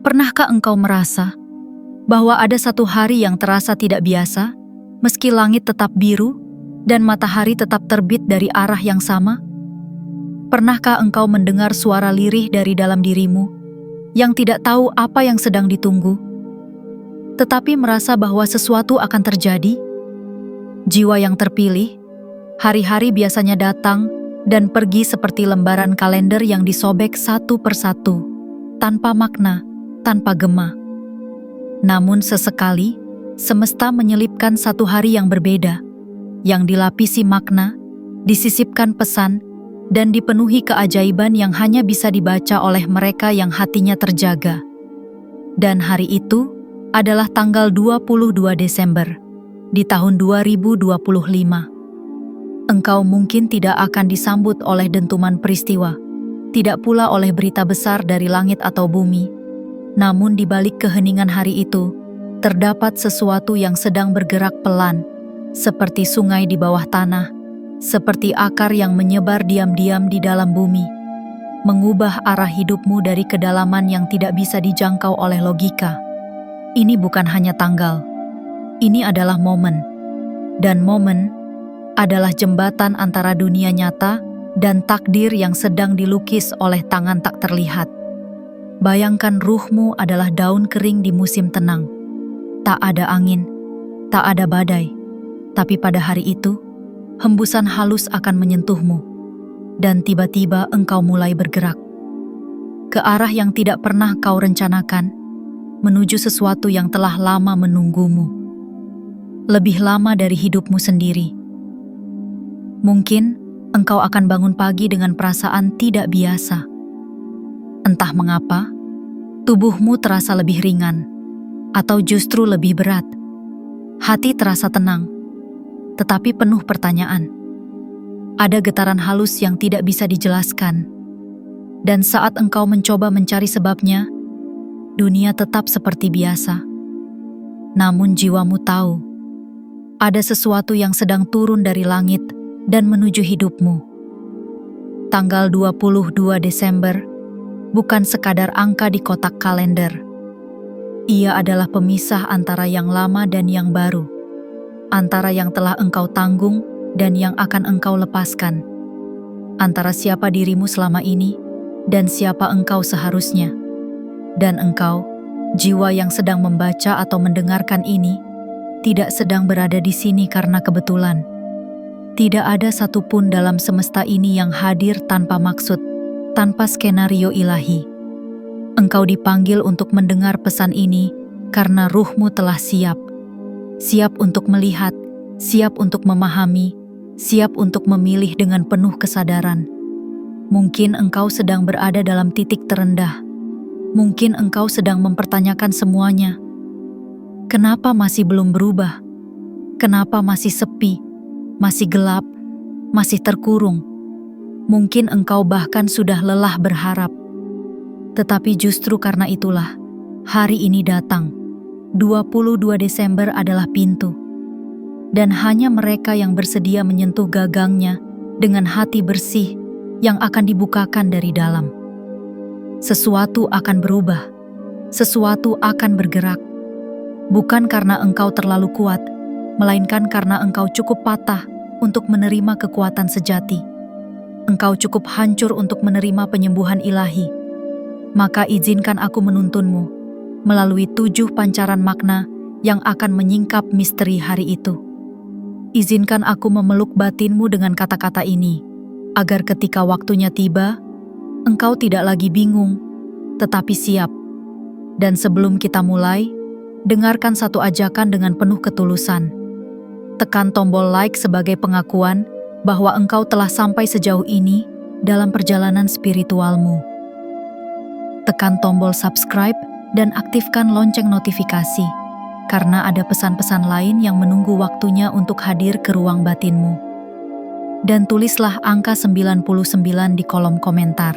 Pernahkah engkau merasa bahwa ada satu hari yang terasa tidak biasa, meski langit tetap biru dan matahari tetap terbit dari arah yang sama? Pernahkah engkau mendengar suara lirih dari dalam dirimu yang tidak tahu apa yang sedang ditunggu, tetapi merasa bahwa sesuatu akan terjadi? Jiwa yang terpilih, hari-hari biasanya datang dan pergi seperti lembaran kalender yang disobek satu persatu, tanpa makna, tanpa gema. Namun sesekali, semesta menyelipkan satu hari yang berbeda, yang dilapisi makna, disisipkan pesan, dan dipenuhi keajaiban yang hanya bisa dibaca oleh mereka yang hatinya terjaga. Dan hari itu adalah tanggal 22 Desember di tahun 2025. Engkau mungkin tidak akan disambut oleh dentuman peristiwa, tidak pula oleh berita besar dari langit atau bumi. Namun di balik keheningan hari itu, terdapat sesuatu yang sedang bergerak pelan, seperti sungai di bawah tanah, seperti akar yang menyebar diam-diam di dalam bumi, mengubah arah hidupmu dari kedalaman yang tidak bisa dijangkau oleh logika. Ini bukan hanya tanggal, ini adalah momen. Dan momen adalah jembatan antara dunia nyata dan takdir yang sedang dilukis oleh tangan tak terlihat. Bayangkan ruhmu adalah daun kering di musim tenang. Tak ada angin, tak ada badai. Tapi pada hari itu, hembusan halus akan menyentuhmu. Dan tiba-tiba engkau mulai bergerak ke arah yang tidak pernah kau rencanakan, menuju sesuatu yang telah lama menunggumu. Lebih lama dari hidupmu sendiri. Mungkin engkau akan bangun pagi dengan perasaan tidak biasa. Entah mengapa, tubuhmu terasa lebih ringan, atau justru lebih berat. Hati terasa tenang, tetapi penuh pertanyaan. Ada getaran halus yang tidak bisa dijelaskan. Dan saat engkau mencoba mencari sebabnya, dunia tetap seperti biasa. Namun jiwamu tahu, ada sesuatu yang sedang turun dari langit dan menuju hidupmu. Tanggal 22 Desember bukan sekadar angka di kotak kalender. Ia adalah pemisah antara yang lama dan yang baru, antara yang telah engkau tanggung dan yang akan engkau lepaskan, antara siapa dirimu selama ini dan siapa engkau seharusnya. Dan engkau, jiwa yang sedang membaca atau mendengarkan ini, tidak sedang berada di sini karena kebetulan. Tidak ada satupun dalam semesta ini yang hadir tanpa maksud, tanpa skenario ilahi. Engkau dipanggil untuk mendengar pesan ini karena ruhmu telah siap. Siap untuk melihat, siap untuk memahami, siap untuk memilih dengan penuh kesadaran. Mungkin engkau sedang berada dalam titik terendah. Mungkin engkau sedang mempertanyakan semuanya. Kenapa masih belum berubah? Kenapa masih sepi? Masih gelap, masih terkurung. Mungkin engkau bahkan sudah lelah berharap. Tetapi justru karena itulah, hari ini datang. 22 Desember adalah pintu. Dan hanya mereka yang bersedia menyentuh gagangnya dengan hati bersih yang akan dibukakan dari dalam. Sesuatu akan berubah, sesuatu akan bergerak. Bukan karena engkau terlalu kuat, melainkan karena engkau cukup patah untuk menerima kekuatan sejati. Engkau cukup hancur untuk menerima penyembuhan ilahi. Maka izinkan aku menuntunmu melalui 7 pancaran makna yang akan menyingkap misteri hari itu. Izinkan aku memeluk batinmu dengan kata-kata ini, agar ketika waktunya tiba, engkau tidak lagi bingung, tetapi siap. Dan sebelum kita mulai, dengarkan satu ajakan dengan penuh ketulusan. Tekan tombol like sebagai pengakuan bahwa engkau telah sampai sejauh ini dalam perjalanan spiritualmu. Tekan tombol subscribe dan aktifkan lonceng notifikasi, karena ada pesan-pesan lain yang menunggu waktunya untuk hadir ke ruang batinmu. Dan tulislah angka 99 di kolom komentar.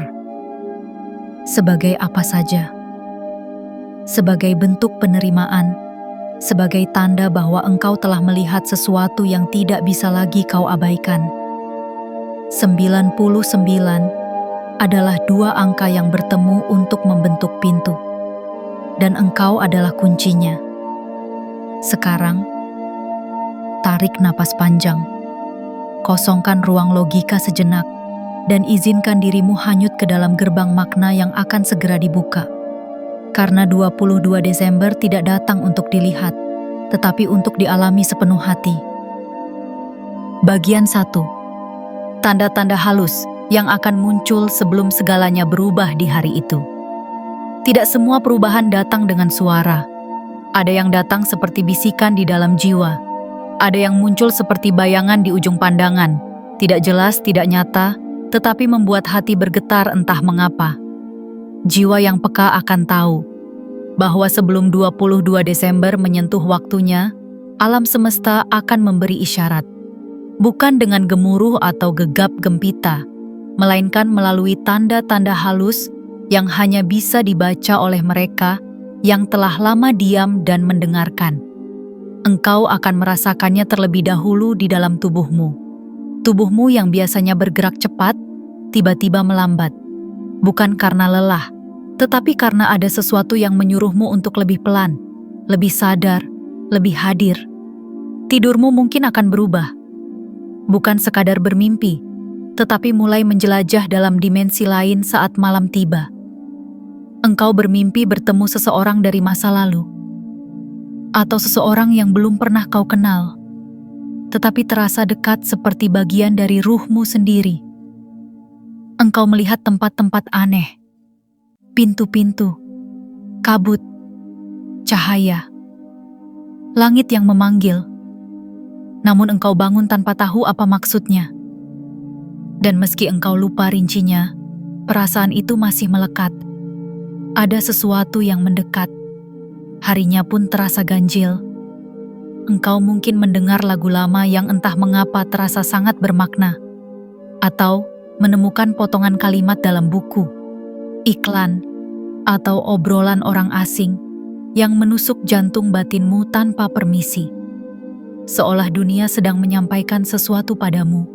Sebagai apa saja? Sebagai bentuk penerimaan, sebagai tanda bahwa engkau telah melihat sesuatu yang tidak bisa lagi kau abaikan. 99 adalah 2 angka yang bertemu untuk membentuk pintu. dan engkau adalah kuncinya. Sekarang, tarik napas panjang, kosongkan ruang logika sejenak, dan izinkan dirimu hanyut ke dalam gerbang makna yang akan segera dibuka. Karena 22 Desember tidak datang untuk dilihat, tetapi untuk dialami sepenuh hati. Bagian 1. Tanda-tanda halus yang akan muncul sebelum segalanya berubah di hari itu. Tidak semua perubahan datang dengan suara. Ada yang datang seperti bisikan di dalam jiwa. Ada yang muncul seperti bayangan di ujung pandangan. Tidak jelas, tidak nyata, tetapi membuat hati bergetar entah mengapa. Jiwa yang peka akan tahu bahwa sebelum 22 Desember menyentuh waktunya, alam semesta akan memberi isyarat. Bukan dengan gemuruh atau gegap gempita, melainkan melalui tanda-tanda halus yang hanya bisa dibaca oleh mereka yang telah lama diam dan mendengarkan. Engkau akan merasakannya terlebih dahulu di dalam tubuhmu. Tubuhmu yang biasanya bergerak cepat, tiba-tiba melambat. Bukan karena lelah, tetapi karena ada sesuatu yang menyuruhmu untuk lebih pelan, lebih sadar, lebih hadir. Tidurmu mungkin akan berubah. Bukan sekadar bermimpi, tetapi mulai menjelajah dalam dimensi lain saat malam tiba. Engkau bermimpi bertemu seseorang dari masa lalu, atau seseorang yang belum pernah kau kenal, tetapi terasa dekat seperti bagian dari ruhmu sendiri. Engkau melihat tempat-tempat aneh, pintu-pintu, kabut, cahaya, langit yang memanggil. Namun engkau bangun tanpa tahu apa maksudnya. Dan meski engkau lupa rincinya, perasaan itu masih melekat. Ada sesuatu yang mendekat. Harinya pun terasa ganjil. Engkau mungkin mendengar lagu lama yang entah mengapa terasa sangat bermakna. Atau menemukan potongan kalimat dalam buku, iklan, atau obrolan orang asing yang menusuk jantung batinmu tanpa permisi. Seolah dunia sedang menyampaikan sesuatu padamu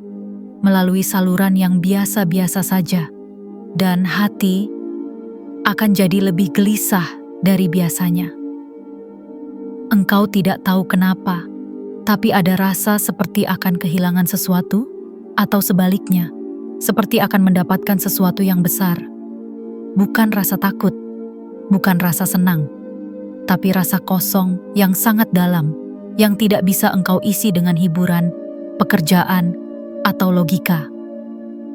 melalui saluran yang biasa-biasa saja, dan hati akan jadi lebih gelisah dari biasanya. Engkau tidak tahu kenapa, tapi ada rasa seperti akan kehilangan sesuatu, atau sebaliknya, seperti akan mendapatkan sesuatu yang besar. Bukan rasa takut, bukan rasa senang, tapi rasa kosong yang sangat dalam, yang tidak bisa engkau isi dengan hiburan, pekerjaan, atau logika.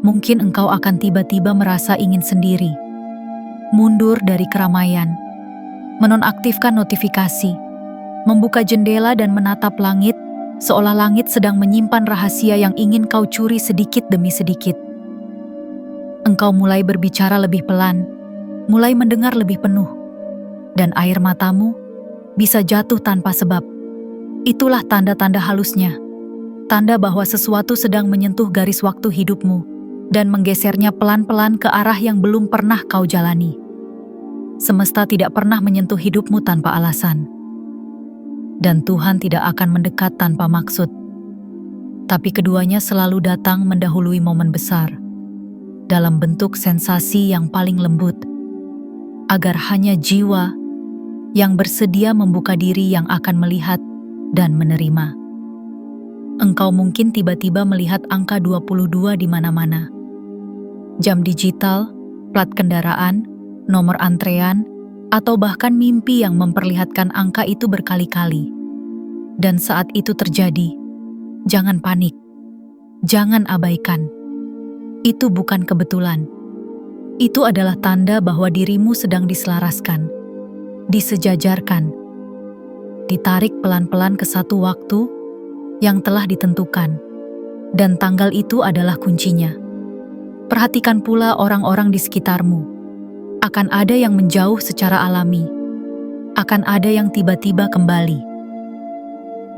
Mungkin engkau akan tiba-tiba merasa ingin sendiri, mundur dari keramaian, menonaktifkan notifikasi, membuka jendela dan menatap langit, seolah langit sedang menyimpan rahasia yang ingin kau curi sedikit demi sedikit. Engkau mulai berbicara lebih pelan, mulai mendengar lebih penuh, dan air matamu bisa jatuh tanpa sebab. Itulah tanda-tanda halusnya, tanda bahwa sesuatu sedang menyentuh garis waktu hidupmu dan menggesernya pelan-pelan ke arah yang belum pernah kau jalani. Semesta tidak pernah menyentuh hidupmu tanpa alasan. Dan Tuhan tidak akan mendekat tanpa maksud. Tapi keduanya selalu datang mendahului momen besar, dalam bentuk sensasi yang paling lembut, agar hanya jiwa yang bersedia membuka diri yang akan melihat dan menerima. Engkau mungkin tiba-tiba melihat angka 22 di mana-mana. Jam digital, plat kendaraan, nomor antrean, atau bahkan mimpi yang memperlihatkan angka itu berkali-kali. Dan saat itu terjadi, jangan panik, jangan abaikan. Itu bukan kebetulan. Itu adalah tanda bahwa dirimu sedang diselaraskan, disejajarkan, ditarik pelan-pelan ke satu waktu yang telah ditentukan, dan tanggal itu adalah kuncinya. Perhatikan pula orang-orang di sekitarmu. Akan ada yang menjauh secara alami, akan ada yang tiba-tiba kembali,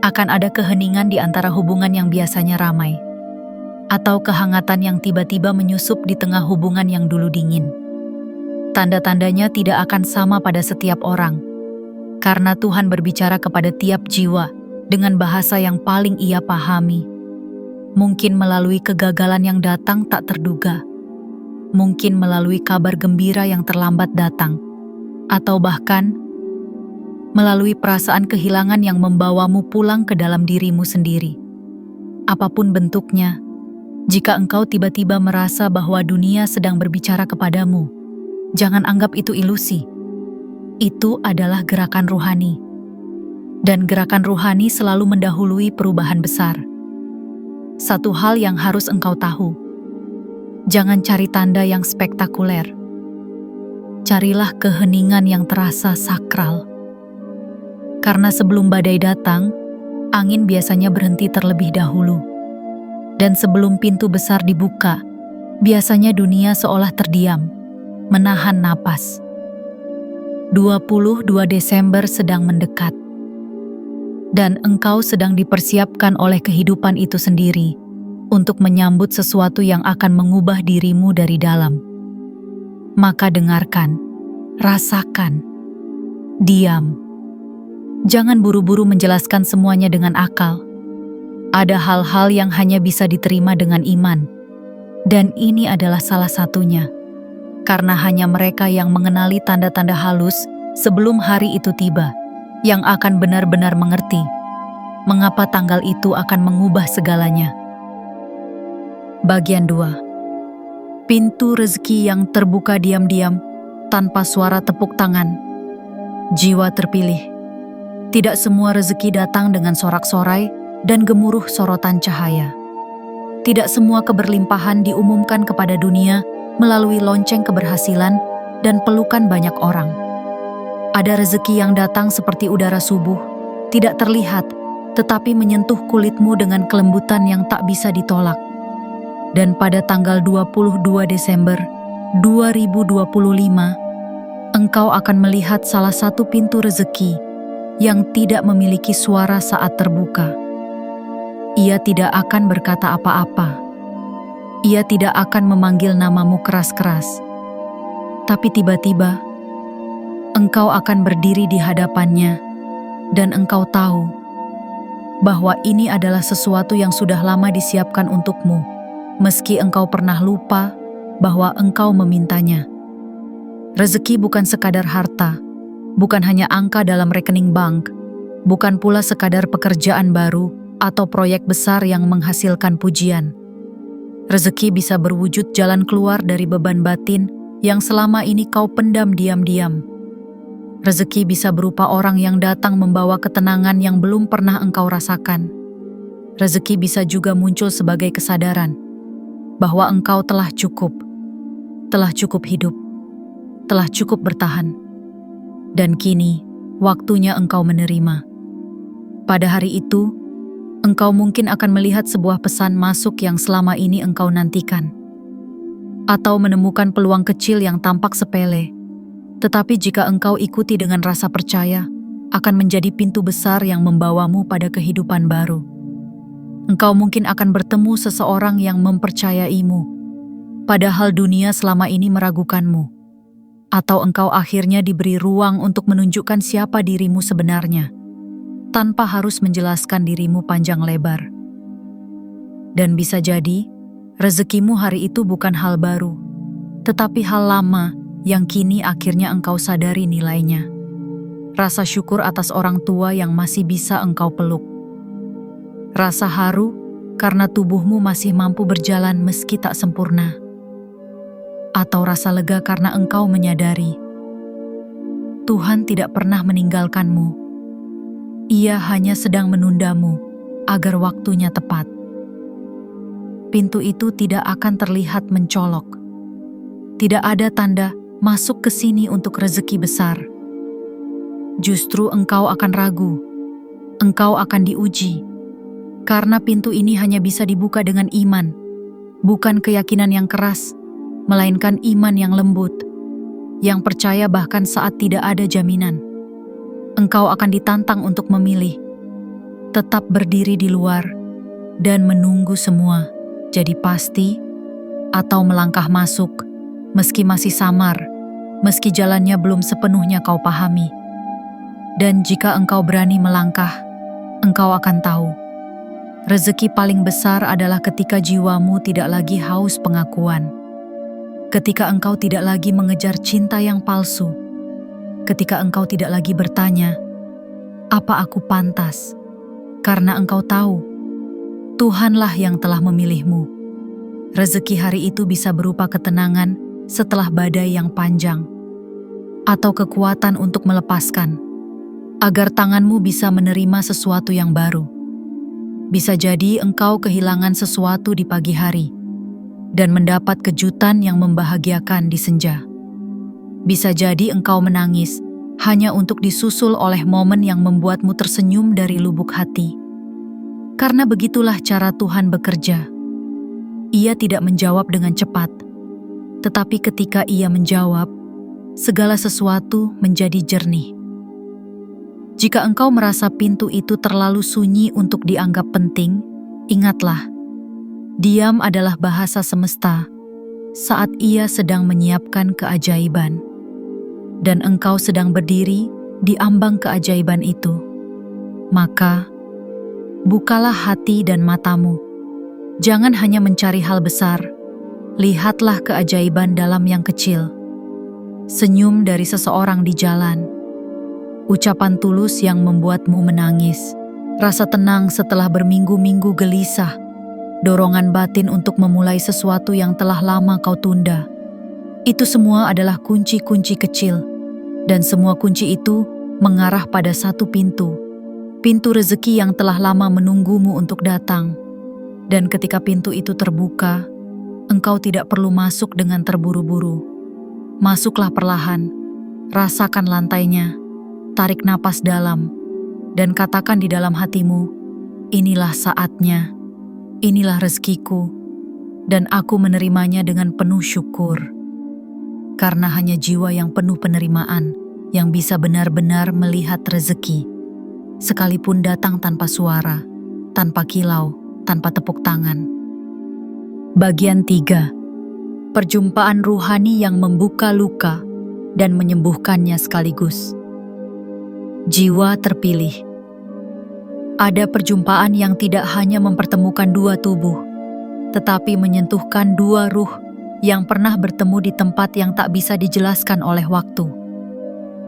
akan ada keheningan di antara hubungan yang biasanya ramai, atau kehangatan yang tiba-tiba menyusup di tengah hubungan yang dulu dingin. Tanda-tandanya tidak akan sama pada setiap orang, karena Tuhan berbicara kepada tiap jiwa dengan bahasa yang paling ia pahami. Mungkin melalui kegagalan yang datang tak terduga, mungkin melalui kabar gembira yang terlambat datang, atau bahkan melalui perasaan kehilangan yang membawamu pulang ke dalam dirimu sendiri. Apapun bentuknya, jika engkau tiba-tiba merasa bahwa dunia sedang berbicara kepadamu, jangan anggap itu ilusi. Itu adalah gerakan rohani. Dan gerakan rohani selalu mendahului perubahan besar. Satu hal yang harus engkau tahu, jangan cari tanda yang spektakuler. Carilah keheningan yang terasa sakral. Karena sebelum badai datang, angin biasanya berhenti terlebih dahulu. Dan sebelum pintu besar dibuka, biasanya dunia seolah terdiam, menahan napas. 22 Desember sedang mendekat. Dan engkau sedang dipersiapkan oleh kehidupan itu sendiri untuk menyambut sesuatu yang akan mengubah dirimu dari dalam. Maka dengarkan, rasakan, diam. Jangan buru-buru menjelaskan semuanya dengan akal. Ada hal-hal yang hanya bisa diterima dengan iman, dan ini adalah salah satunya. Karena hanya mereka yang mengenali tanda-tanda halus sebelum hari itu tiba, yang akan benar-benar mengerti mengapa tanggal itu akan mengubah segalanya. Bagian 2. Pintu rezeki yang terbuka diam-diam tanpa suara tepuk tangan. Jiwa terpilih. Tidak semua rezeki datang dengan sorak-sorai dan gemuruh sorotan cahaya. Tidak semua keberlimpahan diumumkan kepada dunia melalui lonceng keberhasilan dan pelukan banyak orang. Ada rezeki yang datang seperti udara subuh, tidak terlihat, tetapi menyentuh kulitmu dengan kelembutan yang tak bisa ditolak. Dan pada tanggal 22 Desember 2025, engkau akan melihat salah satu pintu rezeki yang tidak memiliki suara saat terbuka. Ia tidak akan berkata apa-apa. Ia tidak akan memanggil namamu keras-keras. Tapi tiba-tiba, engkau akan berdiri di hadapannya, dan engkau tahu bahwa ini adalah sesuatu yang sudah lama disiapkan untukmu, meski engkau pernah lupa bahwa engkau memintanya. Rezeki bukan sekadar harta, bukan hanya angka dalam rekening bank, bukan pula sekadar pekerjaan baru atau proyek besar yang menghasilkan pujian. Rezeki bisa berwujud jalan keluar dari beban batin yang selama ini kau pendam diam-diam. Rezeki bisa berupa orang yang datang membawa ketenangan yang belum pernah engkau rasakan. Rezeki bisa juga muncul sebagai kesadaran bahwa engkau telah cukup hidup, telah cukup bertahan. Dan kini, waktunya engkau menerima. Pada hari itu, engkau mungkin akan melihat sebuah pesan masuk yang selama ini engkau nantikan. Atau menemukan peluang kecil yang tampak sepele. Tetapi jika engkau ikuti dengan rasa percaya, akan menjadi pintu besar yang membawamu pada kehidupan baru. Engkau mungkin akan bertemu seseorang yang mempercayaimu, padahal dunia selama ini meragukanmu. Atau engkau akhirnya diberi ruang untuk menunjukkan siapa dirimu sebenarnya, tanpa harus menjelaskan dirimu panjang lebar. Dan bisa jadi, rezekimu hari itu bukan hal baru, tetapi hal lama yang kini akhirnya engkau sadari nilainya. Rasa syukur atas orang tua yang masih bisa engkau peluk. Rasa haru karena tubuhmu masih mampu berjalan meski tak sempurna. Atau rasa lega karena engkau menyadari Tuhan tidak pernah meninggalkanmu. Ia hanya sedang menundamu agar waktunya tepat. Pintu itu tidak akan terlihat mencolok. Tidak ada tanda masuk ke sini untuk rezeki besar. Justru engkau akan ragu. Engkau akan diuji. Karena pintu ini hanya bisa dibuka dengan iman, bukan keyakinan yang keras, melainkan iman yang lembut, yang percaya bahkan saat tidak ada jaminan. Engkau akan ditantang untuk memilih, tetap berdiri di luar, dan menunggu semua jadi pasti, atau melangkah masuk, meski masih samar, meski jalannya belum sepenuhnya kau pahami. Dan jika engkau berani melangkah, engkau akan tahu, rezeki paling besar adalah ketika jiwamu tidak lagi haus pengakuan. Ketika engkau tidak lagi mengejar cinta yang palsu. Ketika engkau tidak lagi bertanya, Apa aku pantas? Karena engkau tahu, Tuhanlah yang telah memilihmu. Rezeki hari itu bisa berupa ketenangan setelah badai yang panjang, atau kekuatan untuk melepaskan, agar tanganmu bisa menerima sesuatu yang baru. Bisa jadi engkau kehilangan sesuatu di pagi hari, dan mendapat kejutan yang membahagiakan di senja. Bisa jadi engkau menangis hanya untuk disusul oleh momen yang membuatmu tersenyum dari lubuk hati. Karena begitulah cara Tuhan bekerja. Ia tidak menjawab dengan cepat, tetapi ketika Ia menjawab, segala sesuatu menjadi jernih. Jika engkau merasa pintu itu terlalu sunyi untuk dianggap penting, ingatlah, diam adalah bahasa semesta saat Ia sedang menyiapkan keajaiban. Dan engkau sedang berdiri di ambang keajaiban itu. Maka, bukalah hati dan matamu. Jangan hanya mencari hal besar, lihatlah keajaiban dalam yang kecil. Senyum dari seseorang di jalan, ucapan tulus yang membuatmu menangis, rasa tenang setelah berminggu-minggu gelisah, dorongan batin untuk memulai sesuatu yang telah lama kau tunda. Itu semua adalah kunci-kunci kecil, dan semua kunci itu mengarah pada satu pintu rezeki yang telah lama menunggumu untuk datang. Dan ketika pintu itu terbuka, engkau tidak perlu masuk dengan terburu-buru. Masuklah perlahan, rasakan lantainya, tarik napas dalam, dan katakan di dalam hatimu, inilah saatnya, inilah rezekiku, dan aku menerimanya dengan penuh syukur. Karena hanya jiwa yang penuh penerimaan yang bisa benar-benar melihat rezeki, sekalipun datang tanpa suara, tanpa kilau, tanpa tepuk tangan. Bagian 3. Perjumpaan ruhani yang membuka luka dan menyembuhkannya sekaligus. Jiwa terpilih. Ada perjumpaan yang tidak hanya mempertemukan dua tubuh, tetapi menyentuhkan dua ruh yang pernah bertemu di tempat yang tak bisa dijelaskan oleh waktu.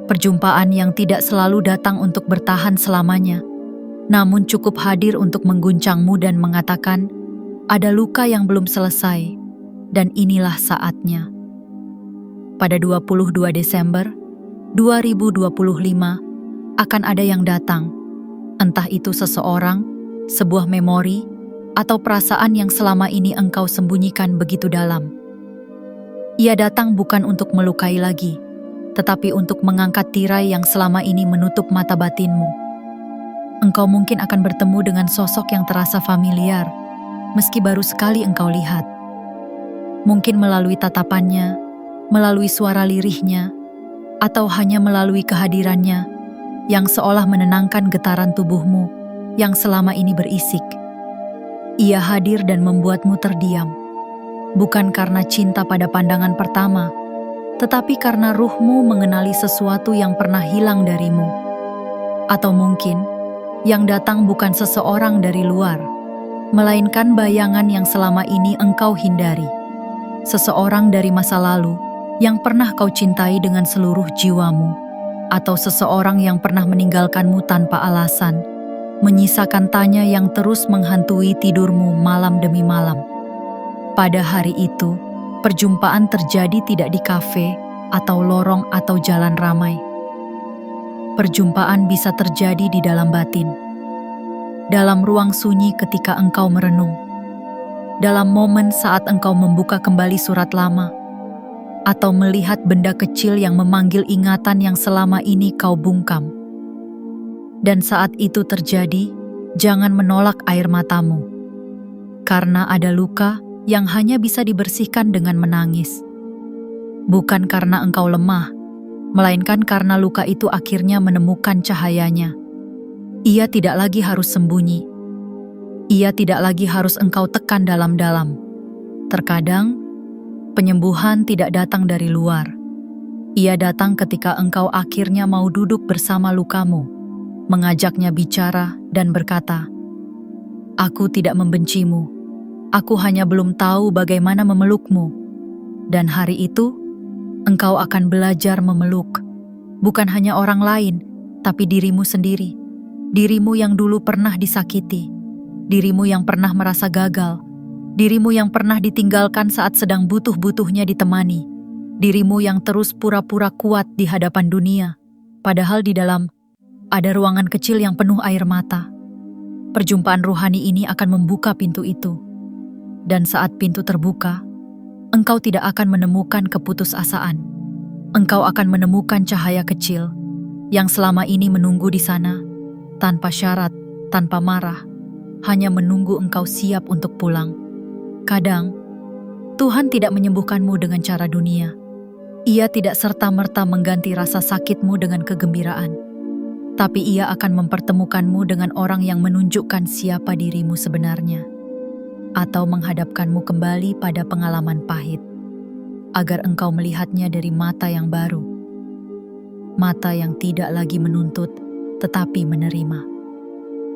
Perjumpaan yang tidak selalu datang untuk bertahan selamanya, namun cukup hadir untuk mengguncangmu dan mengatakan, ada luka yang belum selesai, dan inilah saatnya. Pada 22 Desember 2025 akan ada yang datang, entah itu seseorang, sebuah memori, atau perasaan yang selama ini engkau sembunyikan begitu dalam. Ia datang bukan untuk melukai lagi, tetapi untuk mengangkat tirai yang selama ini menutup mata batinmu. Engkau mungkin akan bertemu dengan sosok yang terasa familiar, meski baru sekali engkau lihat. Mungkin melalui tatapannya, melalui suara lirihnya, atau hanya melalui kehadirannya yang seolah menenangkan getaran tubuhmu yang selama ini berisik. Ia hadir dan membuatmu terdiam, bukan karena cinta pada pandangan pertama, tetapi karena ruhmu mengenali sesuatu yang pernah hilang darimu. Atau mungkin, yang datang bukan seseorang dari luar, melainkan bayangan yang selama ini engkau hindari. Seseorang dari masa lalu yang pernah kau cintai dengan seluruh jiwamu, atau seseorang yang pernah meninggalkanmu tanpa alasan, menyisakan tanya yang terus menghantui tidurmu malam demi malam. Pada hari itu, perjumpaan terjadi tidak di kafe atau lorong atau jalan ramai. Perjumpaan bisa terjadi di dalam batin, dalam ruang sunyi ketika engkau merenung, dalam momen saat engkau membuka kembali surat lama, atau melihat benda kecil yang memanggil ingatan yang selama ini kau bungkam. Dan saat itu terjadi, jangan menolak air matamu, karena ada luka yang hanya bisa dibersihkan dengan menangis. Bukan karena engkau lemah, melainkan karena luka itu akhirnya menemukan cahayanya. Ia tidak lagi harus sembunyi. Ia tidak lagi harus engkau tekan dalam-dalam. Terkadang, penyembuhan tidak datang dari luar. Ia datang ketika engkau akhirnya mau duduk bersama lukamu, mengajaknya bicara dan berkata, "Aku tidak membencimu. Aku hanya belum tahu bagaimana memelukmu." Dan hari itu, engkau akan belajar memeluk, bukan hanya orang lain, tapi dirimu sendiri. Dirimu yang dulu pernah disakiti, dirimu yang pernah merasa gagal, dirimu yang pernah ditinggalkan saat sedang butuh-butuhnya ditemani, dirimu yang terus pura-pura kuat di hadapan dunia, padahal di dalam ada ruangan kecil yang penuh air mata. Perjumpaan rohani ini akan membuka pintu itu. Dan saat pintu terbuka, engkau tidak akan menemukan keputusasaan. Engkau akan menemukan cahaya kecil yang selama ini menunggu di sana, tanpa syarat, tanpa marah, hanya menunggu engkau siap untuk pulang. Kadang, Tuhan tidak menyembuhkanmu dengan cara dunia. Ia tidak serta-merta mengganti rasa sakitmu dengan kegembiraan. Tapi ia akan mempertemukanmu dengan orang yang menunjukkan siapa dirimu sebenarnya. Atau menghadapkanmu kembali pada pengalaman pahit, agar engkau melihatnya dari mata yang baru. Mata yang tidak lagi menuntut, tetapi menerima.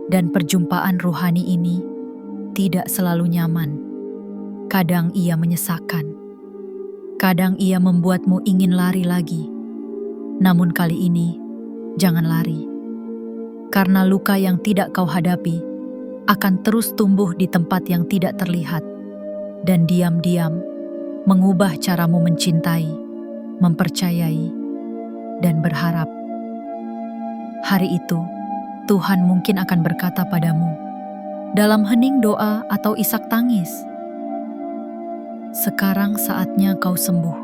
Dan perjumpaan rohani ini tidak selalu nyaman. Kadang ia menyesakkan. Kadang ia membuatmu ingin lari lagi. Namun kali ini, jangan lari. Karena luka yang tidak kau hadapi akan terus tumbuh di tempat yang tidak terlihat dan diam-diam mengubah caramu mencintai, mempercayai, dan berharap. Hari itu, Tuhan mungkin akan berkata padamu, dalam hening doa atau isak tangis, sekarang saatnya kau sembuh,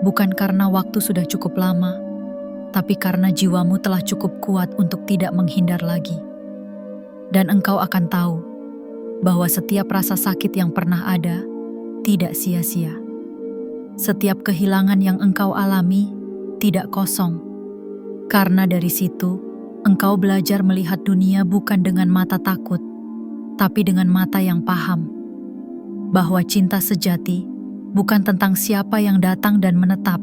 bukan karena waktu sudah cukup lama, tapi karena jiwamu telah cukup kuat untuk tidak menghindar lagi. Dan engkau akan tahu bahwa setiap rasa sakit yang pernah ada tidak sia-sia. Setiap kehilangan yang engkau alami tidak kosong. Karena dari situ, engkau belajar melihat dunia bukan dengan mata takut, tapi dengan mata yang paham. Bahwa cinta sejati bukan tentang siapa yang datang dan menetap,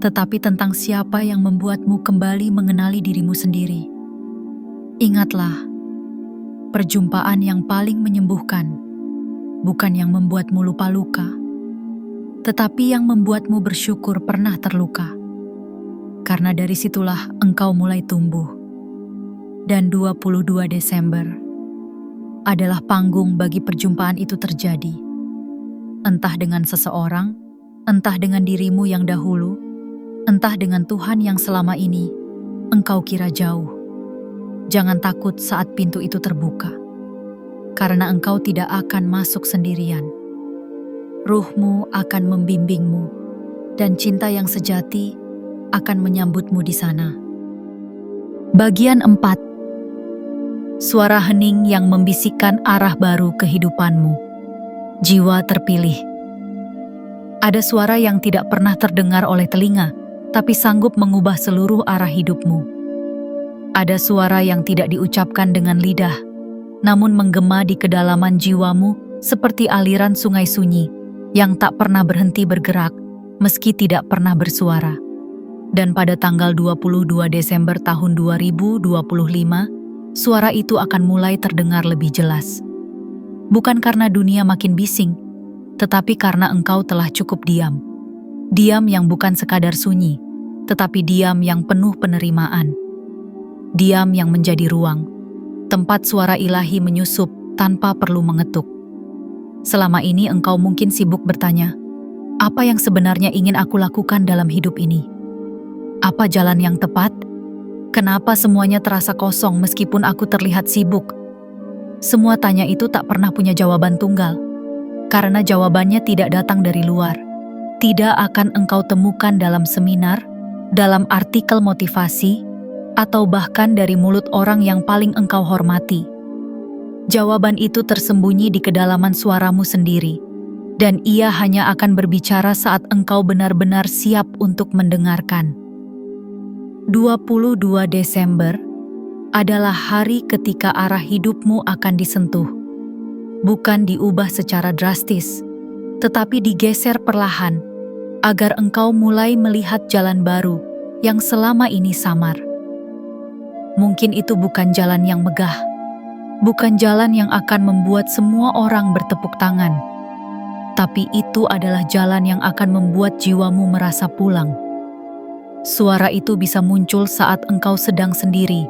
tetapi tentang siapa yang membuatmu kembali mengenali dirimu sendiri. Ingatlah, perjumpaan yang paling menyembuhkan bukan yang membuatmu lupa luka, tetapi yang membuatmu bersyukur pernah terluka. Karena dari situlah engkau mulai tumbuh. Dan 22 Desember adalah panggung bagi perjumpaan itu terjadi. Entah dengan seseorang, entah dengan dirimu yang dahulu, entah dengan Tuhan yang selama ini engkau kira jauh. Jangan takut saat pintu itu terbuka, karena engkau tidak akan masuk sendirian. Ruhmu akan membimbingmu, dan cinta yang sejati akan menyambutmu di sana. Bagian 4. Suara hening yang membisikkan arah baru kehidupanmu. Jiwa terpilih. Ada suara yang tidak pernah terdengar oleh telinga, tapi sanggup mengubah seluruh arah hidupmu. Ada suara yang tidak diucapkan dengan lidah, namun menggema di kedalaman jiwamu seperti aliran sungai sunyi yang tak pernah berhenti bergerak meski tidak pernah bersuara. Dan pada tanggal 22 Desember tahun 2025, suara itu akan mulai terdengar lebih jelas. Bukan karena dunia makin bising, tetapi karena engkau telah cukup diam. Diam yang bukan sekadar sunyi, tetapi diam yang penuh penerimaan. Diam yang menjadi ruang, tempat suara ilahi menyusup tanpa perlu mengetuk. Selama ini engkau mungkin sibuk bertanya, apa yang sebenarnya ingin aku lakukan dalam hidup ini? Apa jalan yang tepat? Kenapa semuanya terasa kosong meskipun aku terlihat sibuk? Semua tanya itu tak pernah punya jawaban tunggal, karena jawabannya tidak datang dari luar. Tidak akan engkau temukan dalam seminar, dalam artikel motivasi, atau bahkan dari mulut orang yang paling engkau hormati. Jawaban itu tersembunyi di kedalaman suaramu sendiri, dan ia hanya akan berbicara saat engkau benar-benar siap untuk mendengarkan. 22 Desember adalah hari ketika arah hidupmu akan disentuh. Bukan diubah secara drastis, tetapi digeser perlahan, agar engkau mulai melihat jalan baru yang selama ini samar. Mungkin itu bukan jalan yang megah, bukan jalan yang akan membuat semua orang bertepuk tangan, tapi itu adalah jalan yang akan membuat jiwamu merasa pulang. Suara itu bisa muncul saat engkau sedang sendiri,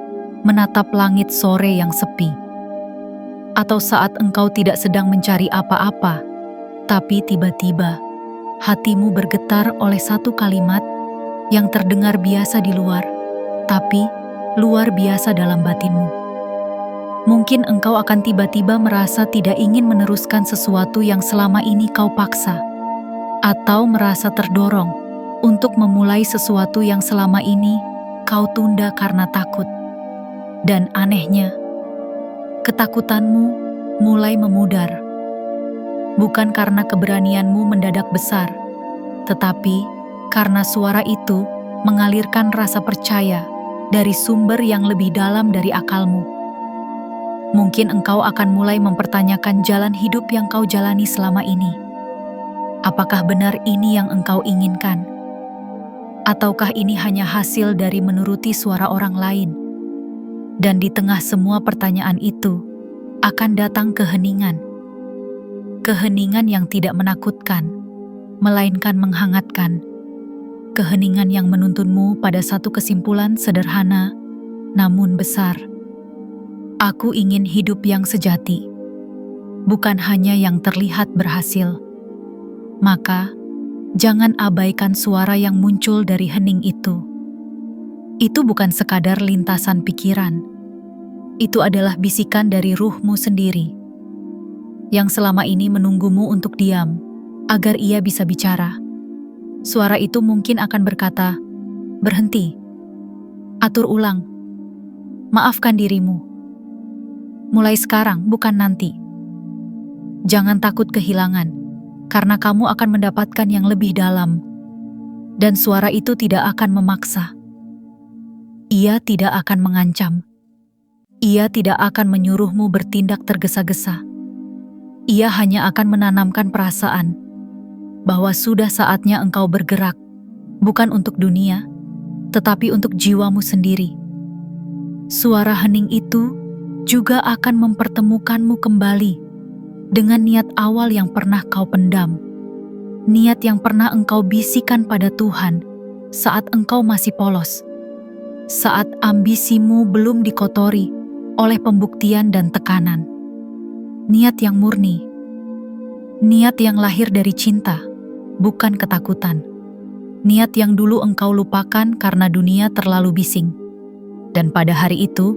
menatap langit sore yang sepi, atau saat engkau tidak sedang mencari apa-apa, tapi tiba-tiba hatimu bergetar oleh satu kalimat yang terdengar biasa di luar, tapi luar biasa dalam batinmu. Mungkin engkau akan tiba-tiba merasa tidak ingin meneruskan sesuatu yang selama ini kau paksa, atau merasa terdorong untuk memulai sesuatu yang selama ini kau tunda karena takut. Dan anehnya, ketakutanmu mulai memudar. Bukan karena keberanianmu mendadak besar, tetapi karena suara itu mengalirkan rasa percaya dari sumber yang lebih dalam dari akalmu. Mungkin engkau akan mulai mempertanyakan jalan hidup yang kau jalani selama ini. Apakah benar ini yang engkau inginkan? Ataukah ini hanya hasil dari menuruti suara orang lain? Dan di tengah semua pertanyaan itu, akan datang keheningan. Keheningan yang tidak menakutkan, melainkan menghangatkan. Keheningan yang menuntunmu pada satu kesimpulan sederhana, namun besar. Aku ingin hidup yang sejati, bukan hanya yang terlihat berhasil. Maka, jangan abaikan suara yang muncul dari hening itu. Itu bukan sekadar lintasan pikiran. Itu adalah bisikan dari ruhmu sendiri, yang selama ini menunggumu untuk diam, agar ia bisa bicara. Suara itu mungkin akan berkata, "Berhenti, atur ulang, maafkan dirimu. Mulai sekarang, bukan nanti. Jangan takut kehilangan, karena kamu akan mendapatkan yang lebih dalam." Dan suara itu tidak akan memaksa. Ia tidak akan mengancam. Ia tidak akan menyuruhmu bertindak tergesa-gesa. Ia hanya akan menanamkan perasaan bahwa sudah saatnya engkau bergerak, bukan untuk dunia, tetapi untuk jiwamu sendiri. Suara hening itu juga akan mempertemukanmu kembali dengan niat awal yang pernah kau pendam, niat yang pernah engkau bisikan pada Tuhan saat engkau masih polos, saat ambisimu belum dikotori oleh pembuktian dan tekanan. Niat yang murni, niat yang lahir dari cinta, bukan ketakutan. Niat yang dulu engkau lupakan karena dunia terlalu bising. Dan pada hari itu,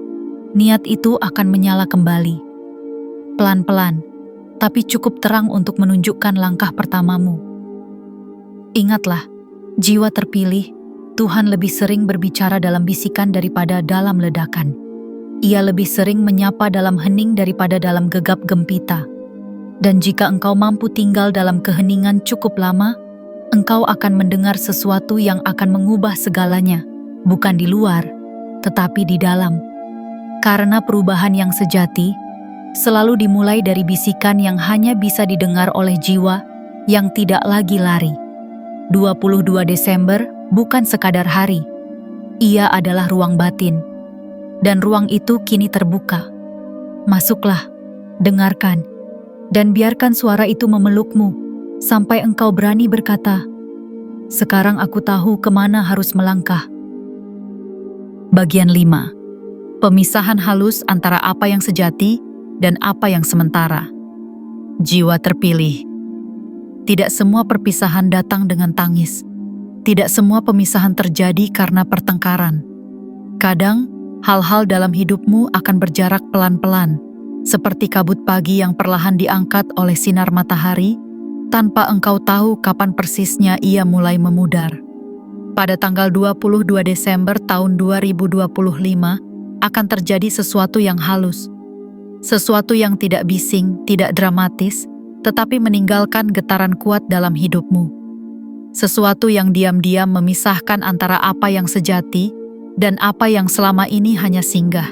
niat itu akan menyala kembali. Pelan-pelan, tapi cukup terang untuk menunjukkan langkah pertamamu. Ingatlah, jiwa terpilih, Tuhan lebih sering berbicara dalam bisikan daripada dalam ledakan. Ia lebih sering menyapa dalam hening daripada dalam gegap gempita. Dan jika engkau mampu tinggal dalam keheningan cukup lama, engkau akan mendengar sesuatu yang akan mengubah segalanya, bukan di luar, tetapi di dalam. Karena perubahan yang sejati selalu dimulai dari bisikan yang hanya bisa didengar oleh jiwa yang tidak lagi lari. 22 Desember bukan sekadar hari. Ia adalah ruang batin. Dan ruang itu kini terbuka. Masuklah, dengarkan, dan biarkan suara itu memelukmu sampai engkau berani berkata, "Sekarang aku tahu kemana harus melangkah." Bagian 5. Pemisahan halus antara apa yang sejati dan apa yang sementara. Jiwa terpilih. Tidak semua perpisahan datang dengan tangis. Tidak semua pemisahan terjadi karena pertengkaran. Kadang, hal-hal dalam hidupmu akan berjarak pelan-pelan, seperti kabut pagi yang perlahan diangkat oleh sinar matahari, tanpa engkau tahu kapan persisnya ia mulai memudar. Pada tanggal 22 Desember tahun 2025, akan terjadi sesuatu yang halus. Sesuatu yang tidak bising, tidak dramatis, tetapi meninggalkan getaran kuat dalam hidupmu. Sesuatu yang diam-diam memisahkan antara apa yang sejati dan apa yang selama ini hanya singgah.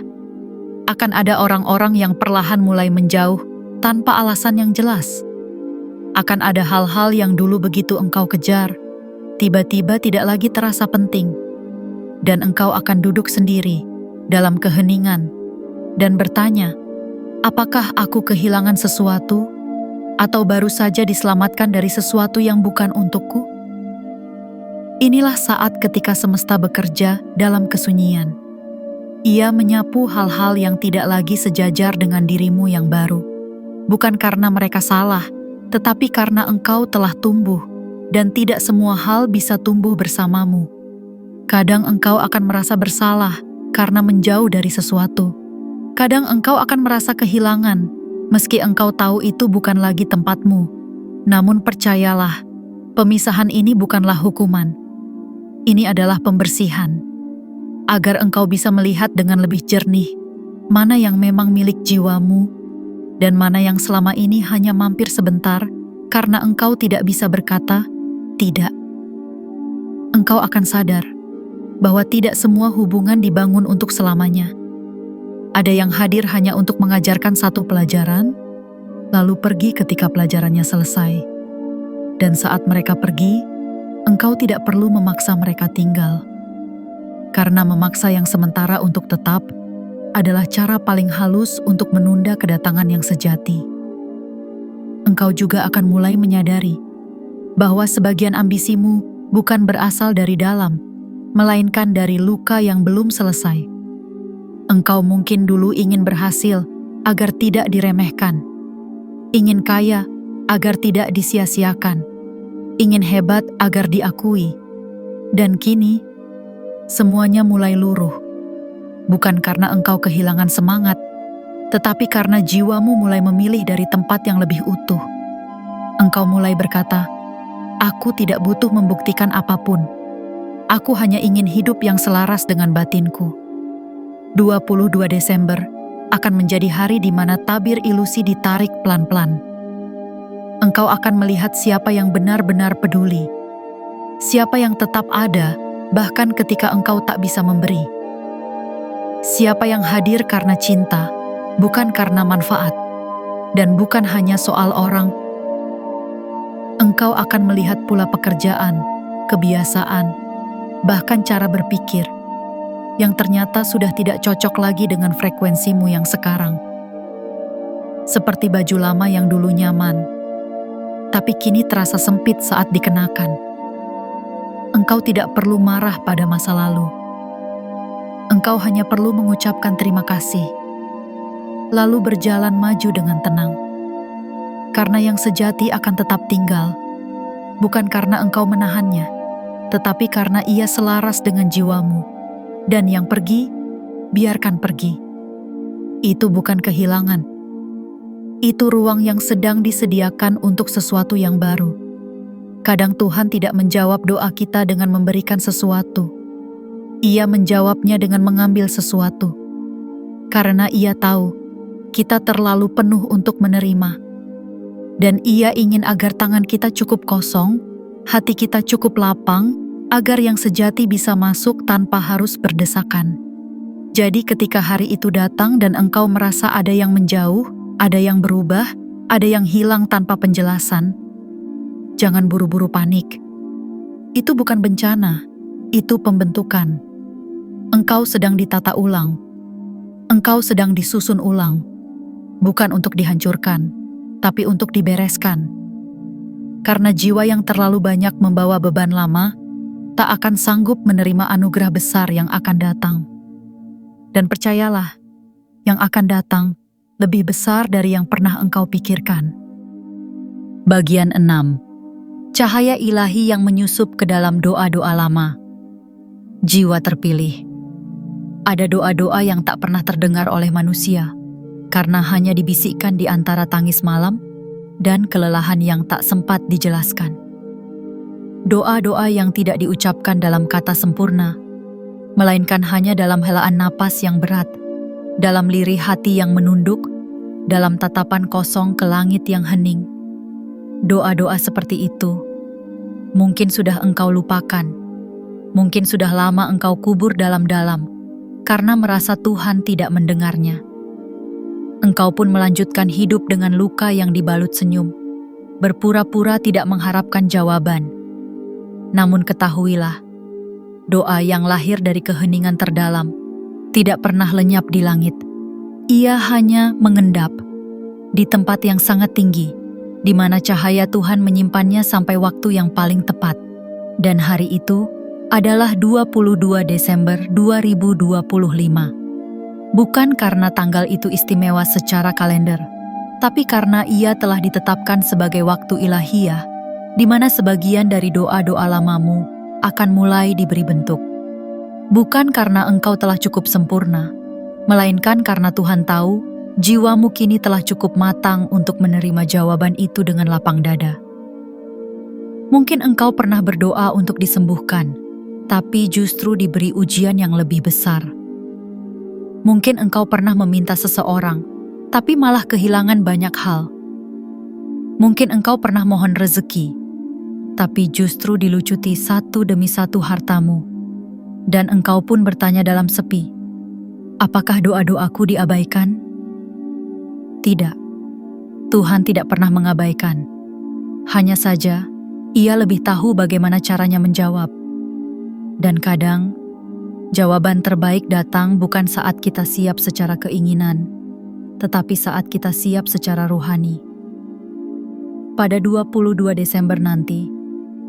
Akan ada orang-orang yang perlahan mulai menjauh tanpa alasan yang jelas. Akan ada hal-hal yang dulu begitu engkau kejar, tiba-tiba tidak lagi terasa penting. Dan engkau akan duduk sendiri dalam keheningan dan bertanya, apakah aku kehilangan sesuatu atau baru saja diselamatkan dari sesuatu yang bukan untukku? Inilah saat ketika semesta bekerja dalam kesunyian. Ia menyapu hal-hal yang tidak lagi sejajar dengan dirimu yang baru. Bukan karena mereka salah, tetapi karena engkau telah tumbuh, dan tidak semua hal bisa tumbuh bersamamu. Kadang engkau akan merasa bersalah karena menjauh dari sesuatu. Kadang engkau akan merasa kehilangan, meski engkau tahu itu bukan lagi tempatmu. Namun percayalah, pemisahan ini bukanlah hukuman. Ini adalah pembersihan. Agar engkau bisa melihat dengan lebih jernih, mana yang memang milik jiwamu, dan mana yang selama ini hanya mampir sebentar karena engkau tidak bisa berkata, tidak. Engkau akan sadar bahwa tidak semua hubungan dibangun untuk selamanya. Ada yang hadir hanya untuk mengajarkan satu pelajaran, lalu pergi ketika pelajarannya selesai. Dan saat mereka pergi, engkau tidak perlu memaksa mereka tinggal. Karena memaksa yang sementara untuk tetap adalah cara paling halus untuk menunda kedatangan yang sejati. Engkau juga akan mulai menyadari bahwa sebagian ambisimu bukan berasal dari dalam, melainkan dari luka yang belum selesai. Engkau mungkin dulu ingin berhasil agar tidak diremehkan, ingin kaya agar tidak disia-siakan, ingin hebat agar diakui, dan kini semuanya mulai luruh. Bukan karena engkau kehilangan semangat, tetapi karena jiwamu mulai memilih dari tempat yang lebih utuh. Engkau mulai berkata, "Aku tidak butuh membuktikan apapun. Aku hanya ingin hidup yang selaras dengan batinku." 22 Desember akan menjadi hari di mana tabir ilusi ditarik pelan-pelan. Engkau akan melihat siapa yang benar-benar peduli, siapa yang tetap ada bahkan ketika engkau tak bisa memberi. Siapa yang hadir karena cinta, bukan karena manfaat, dan bukan hanya soal orang. Engkau akan melihat pula pekerjaan, kebiasaan, bahkan cara berpikir, yang ternyata sudah tidak cocok lagi dengan frekuensimu yang sekarang. Seperti baju lama yang dulu nyaman, tapi kini terasa sempit saat dikenakan. Engkau tidak perlu marah pada masa lalu. Engkau hanya perlu mengucapkan terima kasih, lalu berjalan maju dengan tenang. Karena yang sejati akan tetap tinggal, bukan karena engkau menahannya, tetapi karena ia selaras dengan jiwamu. Dan yang pergi, biarkan pergi. Itu bukan kehilangan. Itu ruang yang sedang disediakan untuk sesuatu yang baru. Kadang Tuhan tidak menjawab doa kita dengan memberikan sesuatu. Ia menjawabnya dengan mengambil sesuatu. Karena Ia tahu kita terlalu penuh untuk menerima. Dan Ia ingin agar tangan kita cukup kosong, hati kita cukup lapang, agar yang sejati bisa masuk tanpa harus berdesakan. Jadi ketika hari itu datang dan engkau merasa ada yang menjauh, ada yang berubah, ada yang hilang tanpa penjelasan, jangan buru-buru panik. Itu bukan bencana, itu pembentukan. Engkau sedang ditata ulang. Engkau sedang disusun ulang. Bukan untuk dihancurkan, tapi untuk dibereskan. Karena jiwa yang terlalu banyak membawa beban lama, tak akan sanggup menerima anugerah besar yang akan datang. Dan percayalah, yang akan datang lebih besar dari yang pernah engkau pikirkan. Bagian 6. Cahaya ilahi yang menyusup ke dalam doa-doa lama. Jiwa terpilih. Ada doa-doa yang tak pernah terdengar oleh manusia, karena hanya dibisikkan di antara tangis malam dan kelelahan yang tak sempat dijelaskan. Doa-doa yang tidak diucapkan dalam kata sempurna, melainkan hanya dalam helaan napas yang berat, dalam lirih hati yang menunduk, dalam tatapan kosong ke langit yang hening. Doa-doa seperti itu mungkin sudah engkau lupakan, mungkin sudah lama engkau kubur dalam-dalam karena merasa Tuhan tidak mendengarnya. Engkau pun melanjutkan hidup dengan luka yang dibalut senyum, berpura-pura tidak mengharapkan jawaban. Namun ketahuilah, doa yang lahir dari keheningan terdalam tidak pernah lenyap di langit. Ia hanya mengendap di tempat yang sangat tinggi, di mana cahaya Tuhan menyimpannya sampai waktu yang paling tepat. Dan hari itu adalah 22 Desember 2025. Bukan karena tanggal itu istimewa secara kalender, tapi karena ia telah ditetapkan sebagai waktu ilahiyah, di mana sebagian dari doa-doa lamamu akan mulai diberi bentuk. Bukan karena engkau telah cukup sempurna, melainkan karena Tuhan tahu jiwamu kini telah cukup matang untuk menerima jawaban itu dengan lapang dada. Mungkin engkau pernah berdoa untuk disembuhkan, tapi justru diberi ujian yang lebih besar. Mungkin engkau pernah meminta seseorang, tapi malah kehilangan banyak hal. Mungkin engkau pernah mohon rezeki, tapi justru dilucuti satu demi satu hartamu. Dan engkau pun bertanya dalam sepi, apakah doa-doaku diabaikan? Tidak, Tuhan tidak pernah mengabaikan. Hanya saja, Ia lebih tahu bagaimana caranya menjawab. Dan kadang, jawaban terbaik datang bukan saat kita siap secara keinginan, tetapi saat kita siap secara rohani. Pada 22 Desember nanti,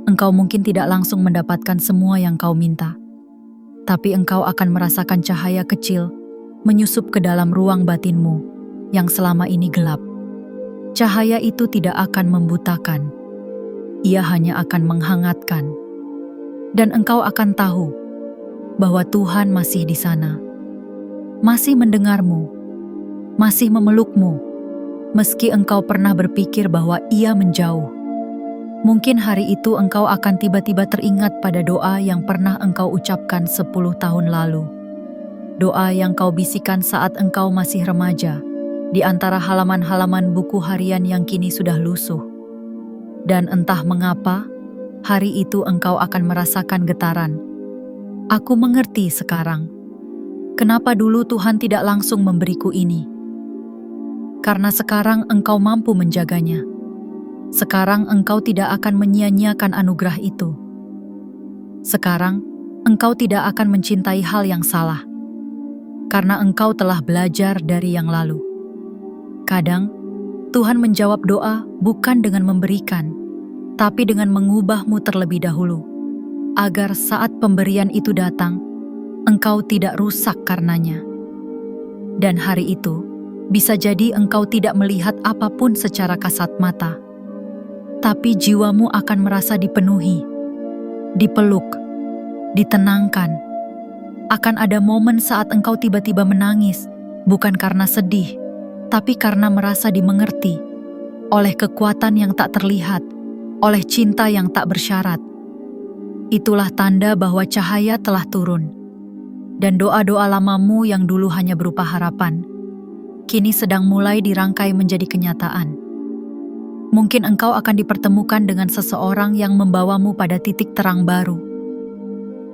engkau mungkin tidak langsung mendapatkan semua yang kau minta, tapi engkau akan merasakan cahaya kecil menyusup ke dalam ruang batinmu yang selama ini gelap. Cahaya itu tidak akan membutakan, ia hanya akan menghangatkan. Dan engkau akan tahu bahwa Tuhan masih di sana, masih mendengarmu, masih memelukmu, meski engkau pernah berpikir bahwa Ia menjauh. Mungkin hari itu engkau akan tiba-tiba teringat pada doa yang pernah engkau ucapkan 10 tahun lalu. Doa yang kau bisikan saat engkau masih remaja, di antara halaman-halaman buku harian yang kini sudah lusuh. Dan entah mengapa, hari itu engkau akan merasakan getaran. Aku mengerti sekarang, kenapa dulu Tuhan tidak langsung memberiku ini. Karena sekarang engkau mampu menjaganya. Sekarang engkau tidak akan menyia-nyiakan anugerah itu. Sekarang engkau tidak akan mencintai hal yang salah, karena engkau telah belajar dari yang lalu. Kadang, Tuhan menjawab doa bukan dengan memberikan, tapi dengan mengubahmu terlebih dahulu, agar saat pemberian itu datang, engkau tidak rusak karenanya. Dan hari itu, bisa jadi engkau tidak melihat apapun secara kasat mata, tapi jiwamu akan merasa dipenuhi, dipeluk, ditenangkan. Akan ada momen saat engkau tiba-tiba menangis, bukan karena sedih, tapi karena merasa dimengerti, oleh kekuatan yang tak terlihat, oleh cinta yang tak bersyarat. Itulah tanda bahwa cahaya telah turun, dan doa-doa lamamu yang dulu hanya berupa harapan, kini sedang mulai dirangkai menjadi kenyataan. Mungkin engkau akan dipertemukan dengan seseorang yang membawamu pada titik terang baru.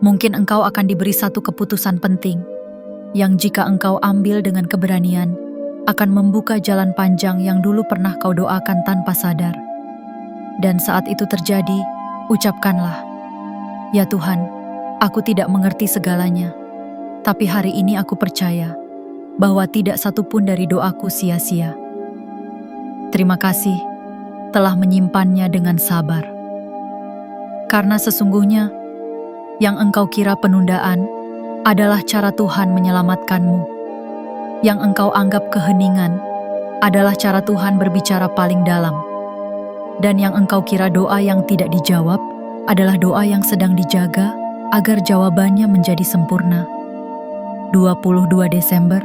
Mungkin engkau akan diberi satu keputusan penting, yang jika engkau ambil dengan keberanian, akan membuka jalan panjang yang dulu pernah kau doakan tanpa sadar. Dan saat itu terjadi, ucapkanlah, "Ya Tuhan, aku tidak mengerti segalanya, tapi hari ini aku percaya bahwa tidak satupun dari doaku sia-sia. Terima kasih telah menyimpannya dengan sabar. Karena sesungguhnya, yang engkau kira penundaan adalah cara Tuhan menyelamatkanmu. Yang engkau anggap keheningan adalah cara Tuhan berbicara paling dalam. Dan yang engkau kira doa yang tidak dijawab adalah doa yang sedang dijaga agar jawabannya menjadi sempurna." 22 Desember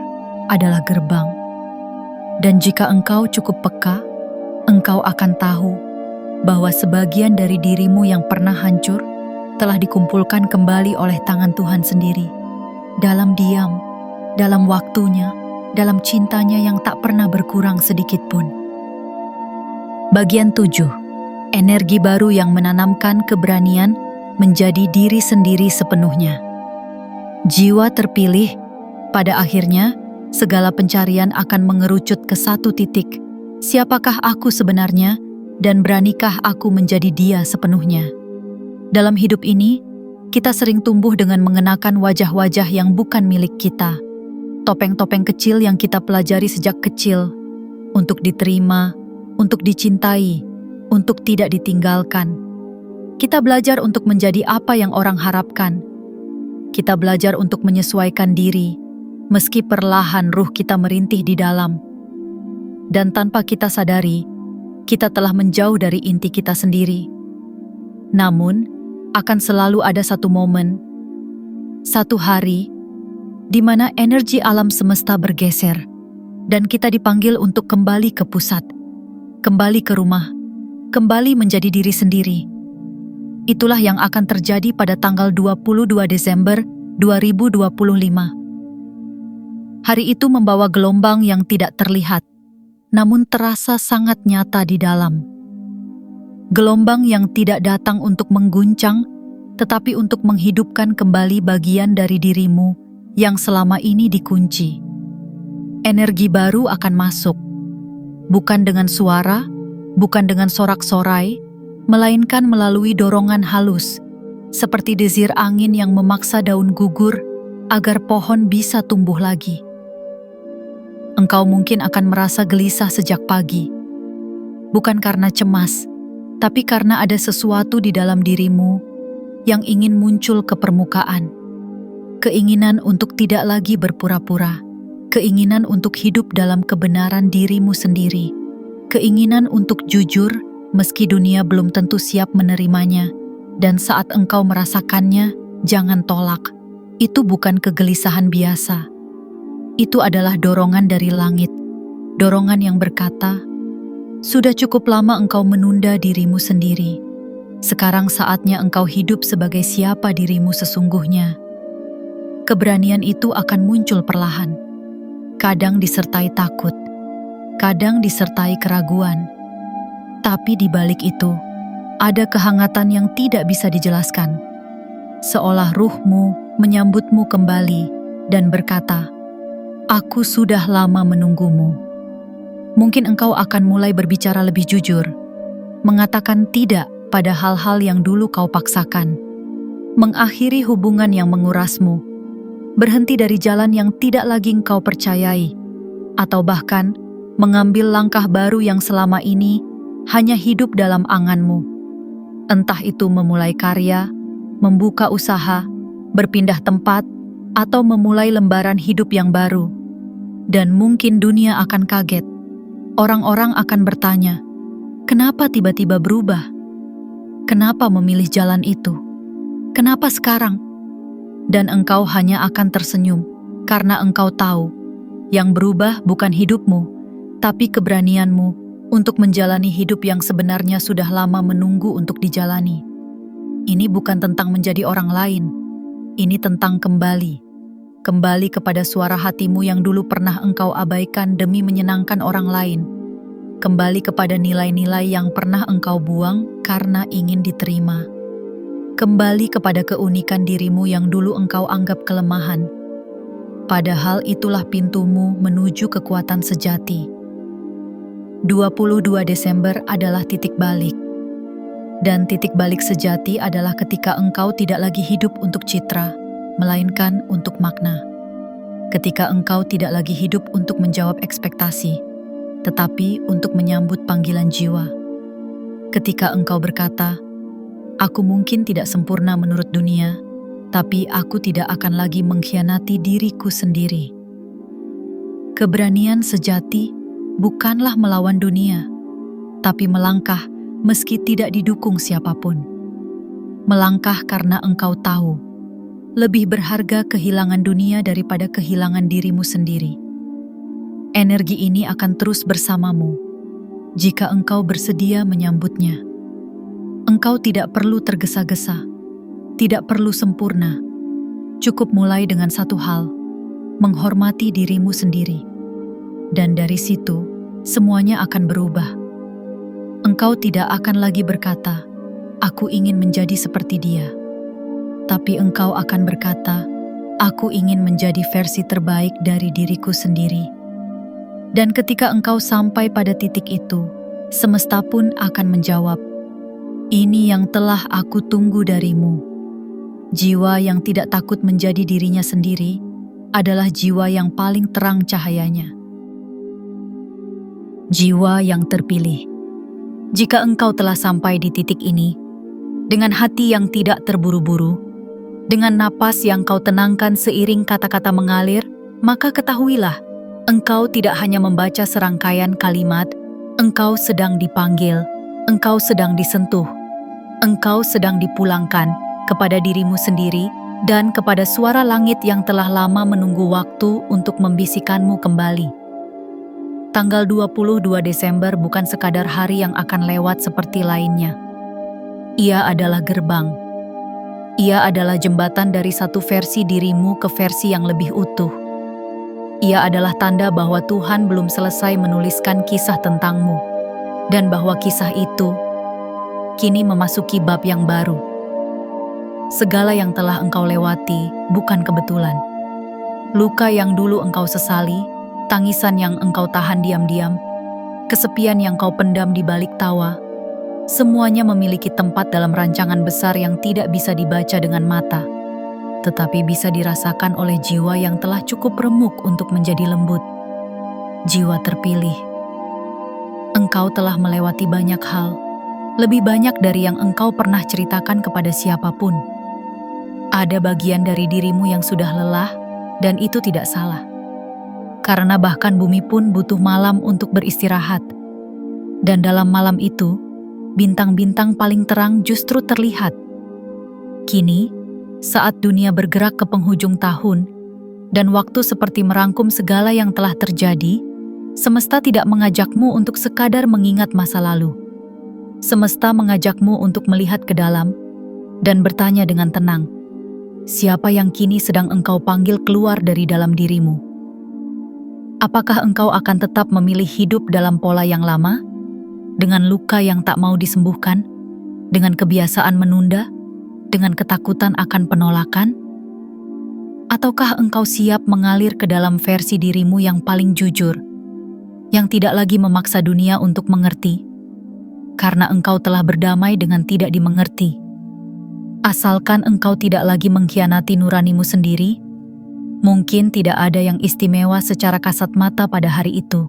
adalah gerbang. Dan jika engkau cukup peka, engkau akan tahu bahwa sebagian dari dirimu yang pernah hancur telah dikumpulkan kembali oleh tangan Tuhan sendiri, dalam diam, dalam waktunya, dalam cintanya yang tak pernah berkurang sedikit pun. Bagian 7. Energi baru yang menanamkan keberanian menjadi diri sendiri sepenuhnya. Jiwa terpilih, pada akhirnya segala pencarian akan mengerucut ke satu titik. Siapakah aku sebenarnya dan beranikah aku menjadi dia sepenuhnya? Dalam hidup ini, kita sering tumbuh dengan mengenakan wajah-wajah yang bukan milik kita. Topeng-topeng kecil yang kita pelajari sejak kecil, untuk diterima, untuk dicintai, untuk tidak ditinggalkan. Kita belajar untuk menjadi apa yang orang harapkan. Kita belajar untuk menyesuaikan diri, meski perlahan ruh kita merintih di dalam. Dan tanpa kita sadari, kita telah menjauh dari inti kita sendiri. Namun, akan selalu ada satu momen, satu hari, di mana energi alam semesta bergeser, dan kita dipanggil untuk kembali ke pusat, kembali ke rumah, kembali menjadi diri sendiri. Itulah yang akan terjadi pada tanggal 22 Desember 2025. Hari itu membawa gelombang yang tidak terlihat, namun terasa sangat nyata di dalam. Gelombang yang tidak datang untuk mengguncang, tetapi untuk menghidupkan kembali bagian dari dirimu yang selama ini dikunci. Energi baru akan masuk, bukan dengan suara, bukan dengan sorak-sorai, melainkan melalui dorongan halus, seperti desir angin yang memaksa daun gugur agar pohon bisa tumbuh lagi. Engkau mungkin akan merasa gelisah sejak pagi, bukan karena cemas, tapi karena ada sesuatu di dalam dirimu yang ingin muncul ke permukaan. Keinginan untuk tidak lagi berpura-pura, keinginan untuk hidup dalam kebenaran dirimu sendiri, keinginan untuk jujur meski dunia belum tentu siap menerimanya, dan saat engkau merasakannya, jangan tolak. Itu bukan kegelisahan biasa. Itu adalah dorongan dari langit, dorongan yang berkata, "Sudah cukup lama engkau menunda dirimu sendiri. Sekarang saatnya engkau hidup sebagai siapa dirimu sesungguhnya." Keberanian itu akan muncul perlahan, kadang disertai takut, kadang disertai keraguan. Tapi di balik itu, ada kehangatan yang tidak bisa dijelaskan. Seolah ruhmu menyambutmu kembali dan berkata, "Aku sudah lama menunggumu." Mungkin engkau akan mulai berbicara lebih jujur, mengatakan tidak pada hal-hal yang dulu kau paksakan, mengakhiri hubungan yang mengurasmu, berhenti dari jalan yang tidak lagi engkau percayai, atau bahkan mengambil langkah baru yang selama ini hanya hidup dalam anganmu. Entah itu memulai karya, membuka usaha, berpindah tempat, atau memulai lembaran hidup yang baru. Dan mungkin dunia akan kaget. Orang-orang akan bertanya, kenapa tiba-tiba berubah? Kenapa memilih jalan itu? Kenapa sekarang? Dan engkau hanya akan tersenyum, karena engkau tahu, yang berubah bukan hidupmu, tapi keberanianmu untuk menjalani hidup yang sebenarnya sudah lama menunggu untuk dijalani. Ini bukan tentang menjadi orang lain, ini tentang kembali kepada suara hatimu yang dulu pernah engkau abaikan demi menyenangkan orang lain, kembali kepada nilai-nilai yang pernah engkau buang karena ingin diterima, kembali kepada keunikan dirimu yang dulu engkau anggap kelemahan, padahal itulah pintumu menuju kekuatan sejati. 22 Desember adalah titik balik. Dan titik balik sejati adalah ketika engkau tidak lagi hidup untuk citra, melainkan untuk makna. Ketika engkau tidak lagi hidup untuk menjawab ekspektasi, tetapi untuk menyambut panggilan jiwa. Ketika engkau berkata, "Aku mungkin tidak sempurna menurut dunia, tapi aku tidak akan lagi mengkhianati diriku sendiri." Keberanian sejati bukanlah melawan dunia, tapi melangkah meski tidak didukung siapapun. Melangkah karena engkau tahu, lebih berharga kehilangan dunia daripada kehilangan dirimu sendiri. Energi ini akan terus bersamamu, jika engkau bersedia menyambutnya. Engkau tidak perlu tergesa-gesa, tidak perlu sempurna. Cukup mulai dengan satu hal, menghormati dirimu sendiri. Dan dari situ, semuanya akan berubah. Engkau tidak akan lagi berkata, "Aku ingin menjadi seperti dia." Tapi engkau akan berkata, "Aku ingin menjadi versi terbaik dari diriku sendiri." Dan ketika engkau sampai pada titik itu, semesta pun akan menjawab, "Ini yang telah aku tunggu darimu." Jiwa yang tidak takut menjadi dirinya sendiri adalah jiwa yang paling terang cahayanya. Jiwa yang terpilih. Jika engkau telah sampai di titik ini, dengan hati yang tidak terburu-buru, dengan napas yang kau tenangkan seiring kata-kata mengalir, maka ketahuilah, engkau tidak hanya membaca serangkaian kalimat, engkau sedang dipanggil, engkau sedang disentuh, engkau sedang dipulangkan kepada dirimu sendiri dan kepada suara langit yang telah lama menunggu waktu untuk membisikkanmu kembali. Tanggal 22 Desember bukan sekadar hari yang akan lewat seperti lainnya. Ia adalah gerbang. Ia adalah jembatan dari satu versi dirimu ke versi yang lebih utuh. Ia adalah tanda bahwa Tuhan belum selesai menuliskan kisah tentangmu, dan bahwa kisah itu kini memasuki bab yang baru. Segala yang telah engkau lewati bukan kebetulan. Luka yang dulu engkau sesali, tangisan yang engkau tahan diam-diam, kesepian yang kau pendam di balik tawa, semuanya memiliki tempat dalam rancangan besar yang tidak bisa dibaca dengan mata, tetapi bisa dirasakan oleh jiwa yang telah cukup remuk untuk menjadi lembut. Jiwa terpilih. Engkau telah melewati banyak hal, lebih banyak dari yang engkau pernah ceritakan kepada siapapun. Ada bagian dari dirimu yang sudah lelah, dan itu tidak salah. Karena bahkan bumi pun butuh malam untuk beristirahat. Dan dalam malam itu, bintang-bintang paling terang justru terlihat. Kini, saat dunia bergerak ke penghujung tahun, dan waktu seperti merangkum segala yang telah terjadi, semesta tidak mengajakmu untuk sekadar mengingat masa lalu. Semesta mengajakmu untuk melihat ke dalam, dan bertanya dengan tenang, siapa yang kini sedang engkau panggil keluar dari dalam dirimu? Apakah engkau akan tetap memilih hidup dalam pola yang lama? Dengan luka yang tak mau disembuhkan? Dengan kebiasaan menunda? Dengan ketakutan akan penolakan? Ataukah engkau siap mengalir ke dalam versi dirimu yang paling jujur, yang tidak lagi memaksa dunia untuk mengerti, karena engkau telah berdamai dengan tidak dimengerti? Asalkan engkau tidak lagi mengkhianati nuranimu sendiri, mungkin tidak ada yang istimewa secara kasat mata pada hari itu.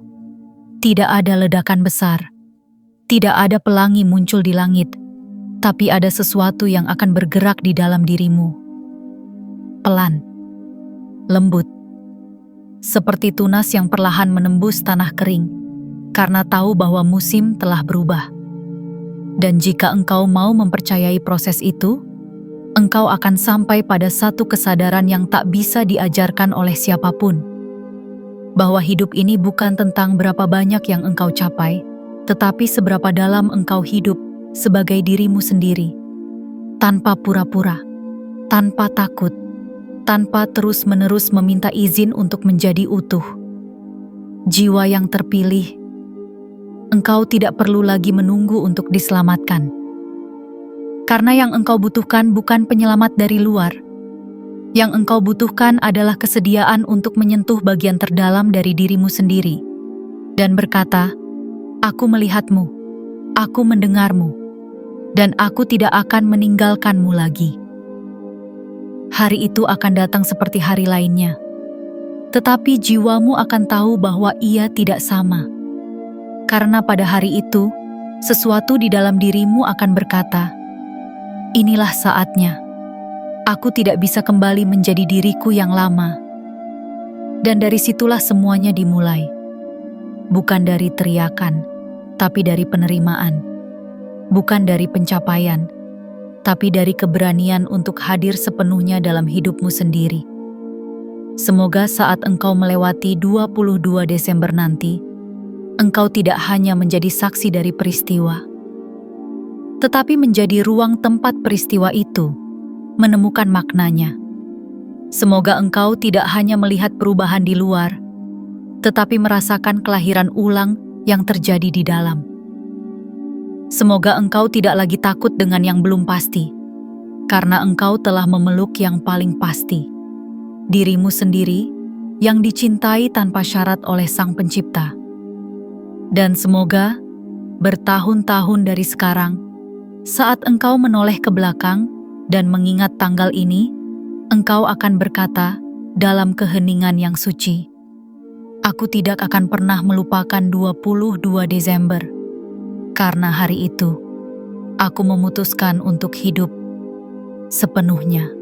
Tidak ada ledakan besar, tidak ada pelangi muncul di langit, tapi ada sesuatu yang akan bergerak di dalam dirimu. Pelan, lembut, seperti tunas yang perlahan menembus tanah kering, karena tahu bahwa musim telah berubah. Dan jika engkau mau mempercayai proses itu, engkau akan sampai pada satu kesadaran yang tak bisa diajarkan oleh siapapun. Bahwa hidup ini bukan tentang berapa banyak yang engkau capai, tetapi seberapa dalam engkau hidup sebagai dirimu sendiri. Tanpa pura-pura, tanpa takut, tanpa terus-menerus meminta izin untuk menjadi utuh. Jiwa yang terpilih, engkau tidak perlu lagi menunggu untuk diselamatkan. Karena yang engkau butuhkan bukan penyelamat dari luar. Yang engkau butuhkan adalah kesediaan untuk menyentuh bagian terdalam dari dirimu sendiri dan berkata, "Aku melihatmu, aku mendengarmu, dan aku tidak akan meninggalkanmu lagi." Hari itu akan datang seperti hari lainnya, tetapi jiwamu akan tahu bahwa ia tidak sama. Karena pada hari itu, sesuatu di dalam dirimu akan berkata, "Inilah saatnya. Aku tidak bisa kembali menjadi diriku yang lama." Dan dari situlah semuanya dimulai. Bukan dari teriakan, tapi dari penerimaan. Bukan dari pencapaian, tapi dari keberanian untuk hadir sepenuhnya dalam hidupmu sendiri. Semoga saat engkau melewati 22 Desember nanti, engkau tidak hanya menjadi saksi dari peristiwa, tetapi menjadi ruang tempat peristiwa itu menemukan maknanya. Semoga engkau tidak hanya melihat perubahan di luar, tetapi merasakan kelahiran ulang yang terjadi di dalam. Semoga engkau tidak lagi takut dengan yang belum pasti, karena engkau telah memeluk yang paling pasti, dirimu sendiri yang dicintai tanpa syarat oleh Sang Pencipta. Dan semoga bertahun-tahun dari sekarang, saat engkau menoleh ke belakang dan mengingat tanggal ini, engkau akan berkata dalam keheningan yang suci, "Aku tidak akan pernah melupakan 22 Desember, karena hari itu aku memutuskan untuk hidup sepenuhnya."